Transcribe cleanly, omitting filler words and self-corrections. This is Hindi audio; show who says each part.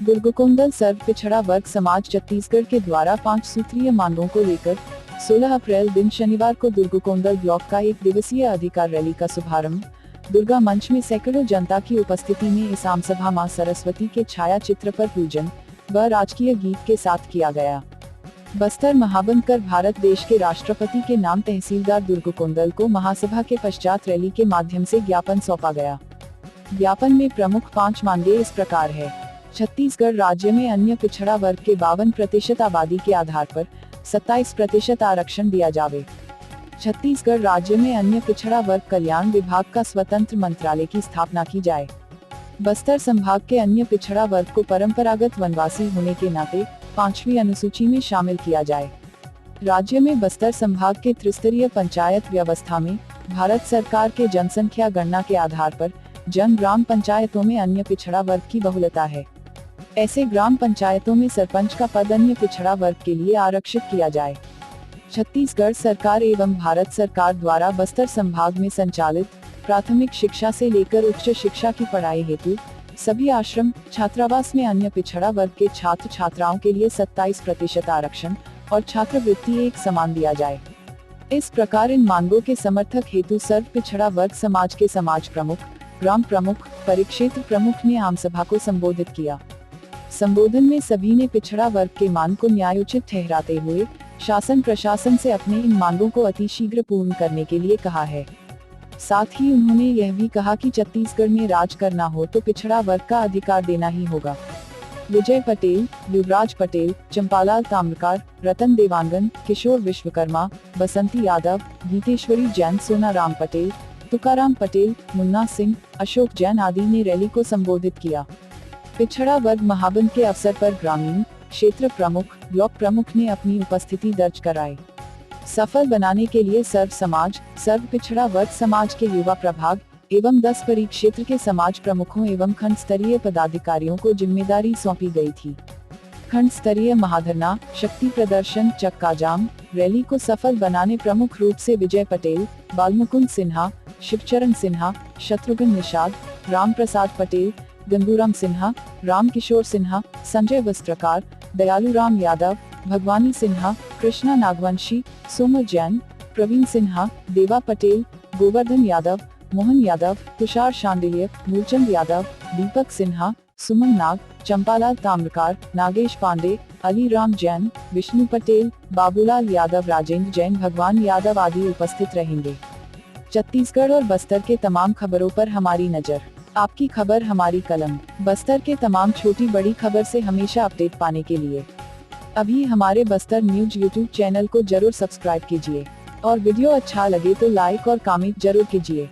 Speaker 1: दुर्गकोंदल सर्व पिछड़ा वर्ग समाज छत्तीसगढ़ के द्वारा 5 सूत्रीय मांगों को लेकर 16 अप्रैल दिन शनिवार को दुर्गकोंदल ब्लॉक का एक दिवसीय अधिकार रैली का शुभारंभ दुर्गा मंच में सैकड़ों जनता की उपस्थिति में इस आम सभा मां सरस्वती के छाया चित्र पर पूजन व राजकीय गीत के साथ किया गया। बस्तर महाबंकर भारत देश के राष्ट्रपति के नाम तहसीलदार दुर्गकोंदल को महासभा के पश्चात रैली के माध्यम से ज्ञापन सौंपा गया। ज्ञापन में प्रमुख 5 मांगे इस प्रकार है। छत्तीसगढ़ राज्य में अन्य पिछड़ा वर्ग के 52% आबादी के आधार पर 27% आरक्षण दिया जावे। छत्तीसगढ़ राज्य में अन्य पिछड़ा वर्ग कल्याण विभाग का स्वतंत्र मंत्रालय की स्थापना की जाए। बस्तर संभाग के अन्य पिछड़ा वर्ग को परंपरागत वनवासी होने के नाते 5वीं अनुसूची में शामिल किया जाए। राज्य में बस्तर संभाग के त्रिस्तरीय पंचायत व्यवस्था में भारत सरकार के जनसंख्या गणना के आधार पर जन ग्राम पंचायतों में अन्य पिछड़ा वर्ग की बहुलता है। ऐसे ग्राम पंचायतों में सरपंच का पद अन्य पिछड़ा वर्ग के लिए आरक्षित किया जाए। छत्तीसगढ़ सरकार एवं भारत सरकार द्वारा बस्तर संभाग में संचालित प्राथमिक शिक्षा से लेकर उच्च शिक्षा की पढ़ाई हेतु सभी आश्रम छात्रावास में अन्य पिछड़ा वर्ग के छात्र छात्राओं के लिए 27% आरक्षण और छात्रवृत्ति एक समान दिया जाए। इस प्रकार इन मांगों के समर्थक हेतु सर्व पिछड़ा वर्ग समाज के समाज प्रमुख, ग्राम प्रमुख, परिक्षेत्र प्रमुख ने आम सभा को संबोधित किया। संबोधन में सभी ने पिछड़ा वर्ग के मांग को न्यायोचित ठहराते हुए शासन प्रशासन से अपने इन मांगों को अतिशीघ्र पूर्ण करने के लिए कहा है। साथ ही उन्होंने यह भी कहा कि छत्तीसगढ़ में राज करना हो तो पिछड़ा वर्ग का अधिकार देना ही होगा। विजय पटेल, युवराज पटेल, चंपालाल ताम्रकार, रतन देवांगन, किशोर विश्वकर्मा, बसंती यादव, गीतेश्वरी जैन, सोना राम पटेल, तुकाराम पटेल, मुन्ना सिंह, अशोक जैन आदि ने रैली को संबोधित किया। पिछड़ा वर्ग महाबंद के अवसर पर ग्रामीण क्षेत्र प्रमुख, ब्लॉक प्रमुख ने अपनी उपस्थिति दर्ज कराई। सफल बनाने के लिए सर्व समाज, सर्व पिछड़ा वर्ग समाज के युवा प्रभाग एवं 10 परिक्षेत्र के समाज प्रमुखों एवं खंड स्तरीय पदाधिकारियों को जिम्मेदारी सौंपी गई थी। खंड स्तरीय महाधरना, शक्ति प्रदर्शन, चक्का जाम, रैली को सफल बनाने प्रमुख रूप से विजय पटेल, बालमुकुंद सिन्हा, शिवचरण सिन्हा, शत्रुघ्न निषाद, राम प्रसाद पटेल, गंगूराम सिन्हा, राम किशोर सिन्हा, संजय वस्त्रकार, दयालू राम यादव, भगवानी सिन्हा, कृष्णा नागवंशी, सोमल जैन, प्रवीण सिन्हा, देवा पटेल, गोवर्धन यादव, मोहन यादव, तुषार शांडिल्य, मूलचंद यादव, दीपक सिन्हा, सुमन नाग, चंपालाल ताम्रकार, नागेश पांडे, अली राम जैन, विष्णु पटेल, बाबूलाल यादव, राजेंद्र जैन, भगवान यादव आदि उपस्थित रहेंगे। छत्तीसगढ़ और बस्तर के तमाम खबरों पर हमारी नजर, आपकी खबर हमारी कलम। बस्तर के तमाम छोटी बड़ी खबर से हमेशा अपडेट पाने के लिए अभी हमारे बस्तर न्यूज यूट्यूब चैनल को जरूर सब्सक्राइब कीजिए और वीडियो अच्छा लगे तो लाइक और कमेंट जरूर कीजिए।